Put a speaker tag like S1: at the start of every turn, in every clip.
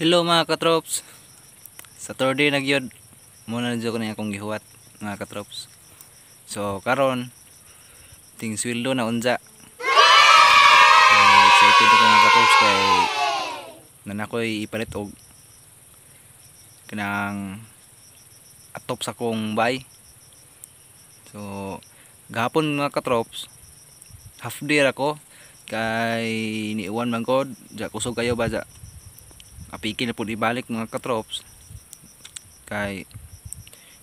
S1: Hello mga katrops. Saturday na gyud. Muna na ko na akong gihuwat mga katrops. So karon ting sweldo na unja. So, excited ako mga katrops kay nanakoy ipalit og kanang atop sa kong bay. So gahapon mga katrops, half day ako kay niuwan man ko, ja kusog kayo ba ja. Apiki na po ibalik mga katrops kay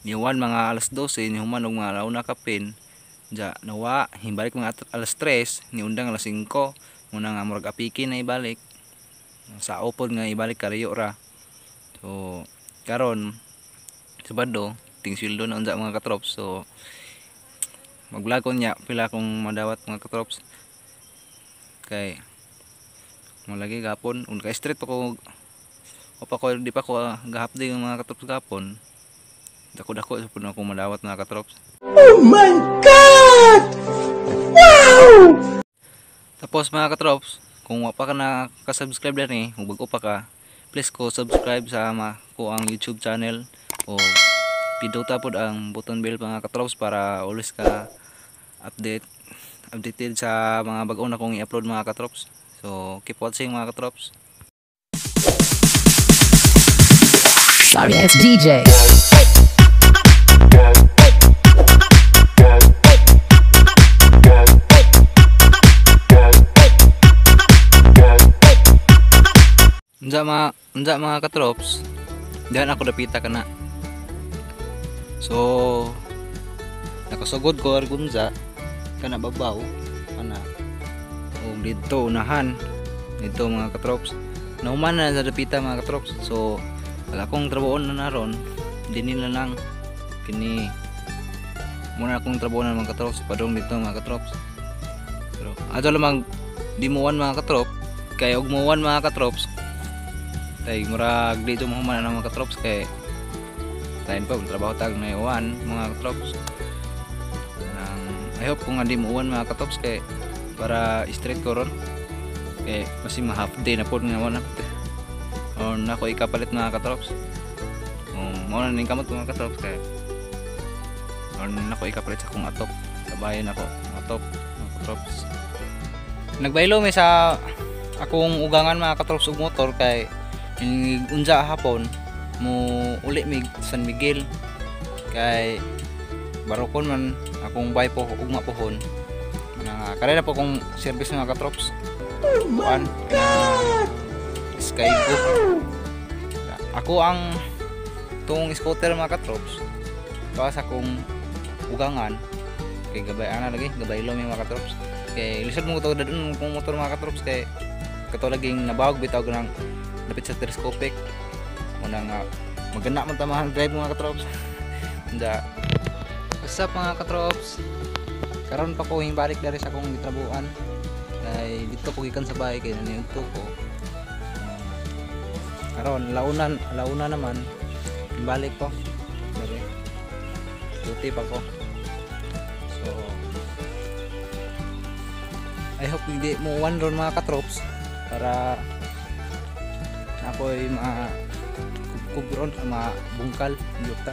S1: niwan mga alas 12 ni human og mga alauna kapin ja nawa himbalik mga alas 3 ni undang alas 5 muna nga murag apiki na ibalik sa upod nga ibalik kariyo ra. So karon Sabado ting sweldo na unsa mga katrops. So mag-vlog ko nya pila akong madawat mga katrops kay malagi gapon un kay street ako di pa ko gahapdi ng mga katrops gapon. Dako-dako sa puno akong madawat mga katrops.
S2: Oh my God! Wow!
S1: Tapos mga katrops, kung wa pa ka nakasubscribe na ni, kung bago pa ka, please ko subscribe sa ko ang YouTube channel o piduta pod ang button bell mga katrops para always ka updated sa mga bag-o na kong i-upload mga katrops. So keep watching mga katrops.
S3: Sorry, it's DJ.
S1: Unsa mga katrops, diyan ako dapita kana. So nakasugod ko argunza kana babaw kana dito unahan dito mga katrops. Nauman na sa dapita mga katrops. So wala akong trabaho na naron, din nila lang kini muna akong trabaho na mga katrops padong dito mga katrops. Pero ato lamang dimuwan mga katrops kay og muwan mga katrops tay murag dito mo man ang mga katrops kay tayo pa trabaho tag na iwan mga katrops. I hope kung hindi muwan mga katrops kay para straight ko ron kay kasi ma half day na po nga wala o nako ikapalit mga katrops. Mao na ning kamot mga katrops kay nako ikapalit sa akong atop sa bayan ako atop mga katrops. Nagbaylo mi sa akong ugangan mga katrops og motor kay unsa hapon mo uli mig San Miguel kay barokon man akong bay po ugma pohon na karera po kong service mga katrops.
S2: Oh my God!
S1: Skygo. Ako ang tong scooter mga katrops. Para sa akong ugangan kay gabay ana lagi gabay lo mga katrops. Kay lisod mo to dadun kong motor mga katrops kay kato laging nabawag bitaw ganang lapit sa telescopic. Muna nga maganda man tamahan drive mga katrops. Unda. What's up mga katrops? Karon pa ko balik dari sa akong gitrabuhan. Kay dito ko gikan sa bahay kay naniudto ko. Karon launa naman balik ko dire duty pa ko. So I hope hindi mo one ron mga katrops para ako'y kubron sa bungkal yuta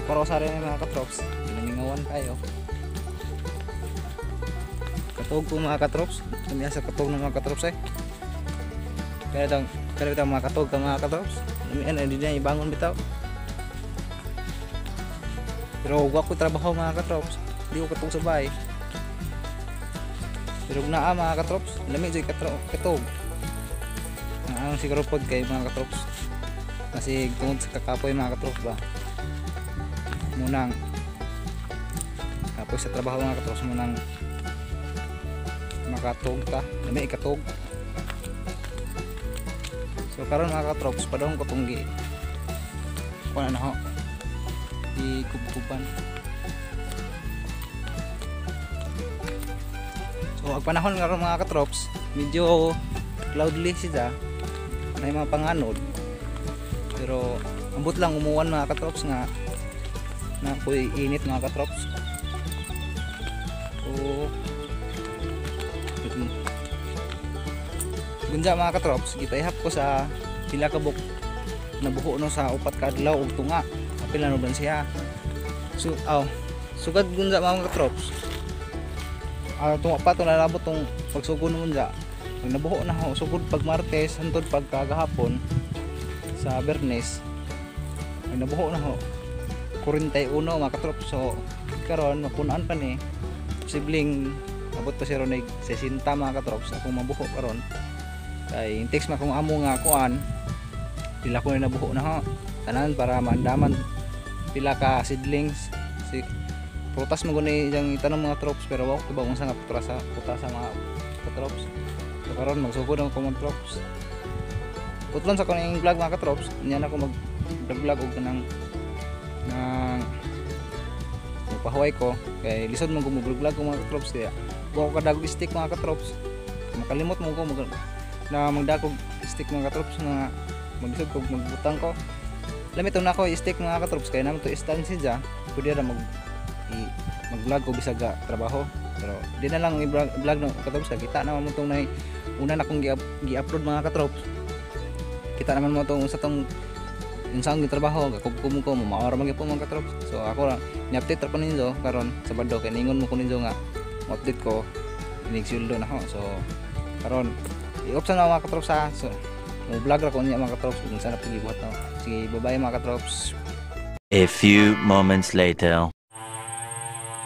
S1: para sa rin mga katrops ginamingawan tayo katog po mga katrops kami sa katog ng mga katrops kaya itang mga katog ka mga katrops hindi na ibangon bitaw pero huwag ko trabaho mga katrops hindi ko katog sa bahay pero naa mga katrops lamig dyan katog ang siguro pod kay mga katrops kasi tungod sa kakapoy mga katrops ba munang tapos sa trabaho mga katrops munang makatog ta lamig ikatog. So karon mga katrops padong ko tunggi kuno na ho di kubkuban. So ang panahon karon mga katrops medyo cloudly siya may mga panganod pero ambot lang umuwan mga katrops nga na puy init mga katrops. So gunja mga katrops, gipahap ko sa pila ka buk nabuho no sa upat ka adlaw ug tunga. Apil na nudan siya. So sugad gunja mga katrops. Tunga pa to nalabot tong pagsugod gunja. Pag nabuho na ho sugod pag Martes hantod pag kagahapon sa Bernes. Pag nabuho na ho 41 mga katrops. So karon mapunan pa ni sibling abot pa si Ronig 60 mga katrops akong mabuho karon. Kay text ma kung amo nga kuan pila ko na nabuho na ho tanan para maandaman pila ka seedlings si prutas mo guni yang itanong mga trops pero wako ba kung saan nga putas sa mga katrops. So karon magsugod ako mga trops. Putlon sa kuning vlog mga katrops nya na ako mag vlog og kanang pahuway ko kay lisod mo gumuglag ko mga katrops kaya wako kadagog stick mga katrops. Makalimot mo ko na magdakog stick mga katrops na maglisod ko magbutang ko lamit na ako stick mga katrops kaya naman to istansi dya pwede na mag-vlog ko bisag trabaho pero di na lang i-vlog no katrops kita naman mo itong na una na akong gi-upload mga katrops kita naman mo itong sa itong yung saan trabaho gakugkum ko maawara man po mga katrops. So ako lang ni-update ra ko ninyo karon Sabado kay ningon mo ko ninyo nga update ko inig-sweldo na ho. So karon i-option na mga katrops ha. So vlog ra ko niya mga katrops kung saan napigibuhat no. Sige bye-bye mga katrops.
S4: A few moments later.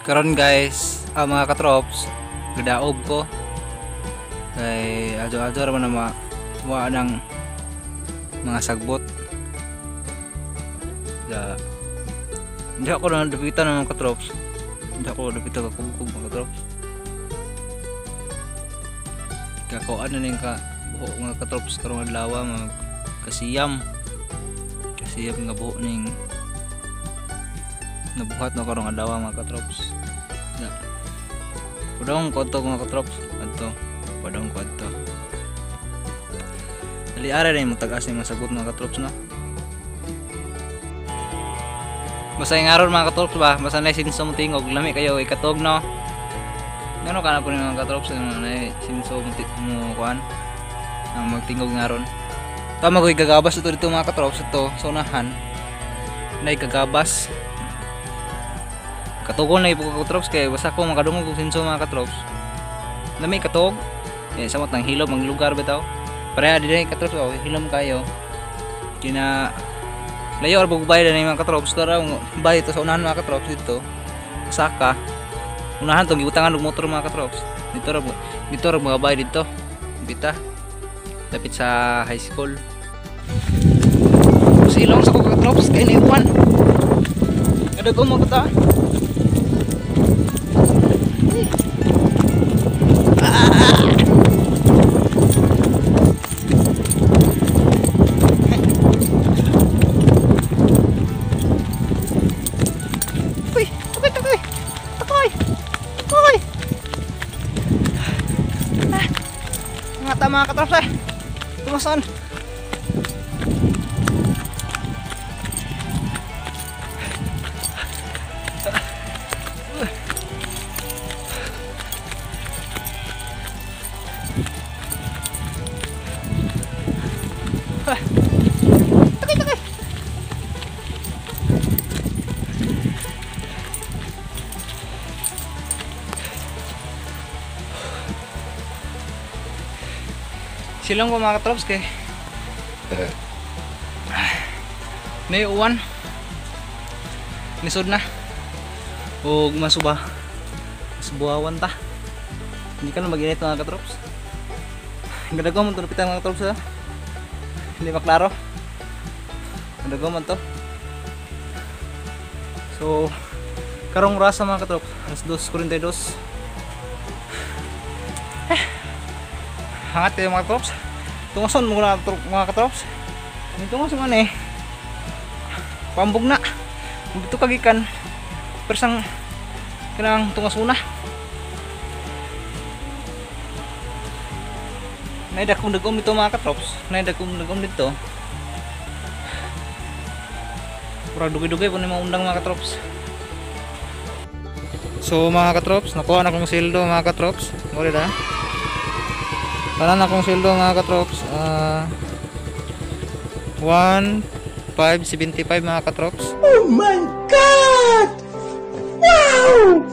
S1: Karon guys mga katrops gadaob ko kay adyo-adyo ra man na wa ng mga sagbot. Hindi ako na dapitan ng mga katrops. Hindi ako dapitan kakugkog mga katrops. Kakuan na rin ka buho mga katrops karong adlaw mga kasiyam nga buho ning nabuhat na karong adlaw mga katrops. Padong kwadto mga katrops. Padong kwadto. Dali-ara rin mo tagas yung masagot mga katrops no. Basta yung aron mga katrops ba, basta na sinso mo tingog, lami kayo ikatog no. Ngano ka na po mga katrops na sinso mo kuan ang magtingog ngaron. Tama ko igagabas ito dito mga katrops ito sa unahan. Na igagabas. Katugon na ipo katrops kay basta ko makadungog og sinso mga katrops. Lami katog. Samot nang hilom ang lugar bitaw. Pareha di katrops hilom kayo. Kina layo ar bugbay na mga katrops tara bay ito sa unahan mga katrops dito saka unahan tong gibutangan og motor mga katrops dito ra mga bay dito bita lapit sa high school silong sa ko katrops kay niuwan kada ko mo ta mga katrops tumasan silong ko mga katrops kay may uwan nisod na o masubawan ta hindi ka na mag-init mga katrops gadagaw mo ito napitan mga katrops ha hindi maklaro gadagaw mo ito so karong rasa mga katrops alas 2:42 hangat kayo mga katrops tungason mo na mga katrops tungason man eh pambog na dito kagikan persang kanang tungasuna naidakong dagom dito mga katrops naidakong dagom dito pura dugay-dugay po na maundang mga katrops so mga katrops nakuha na kong sildo mga katrops muli na Kanan akong sweldo mga katrops, 1,575 mga katrops.
S2: Oh my God! Wow!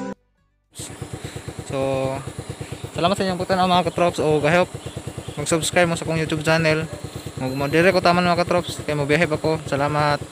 S1: So, salamat sa inyong pagtanaw mga katrops. O gahop, mag-subscribe mo sa akong YouTube channel. Mag-modere ko taman mga katrops. Kaya mo behave ako. Salamat.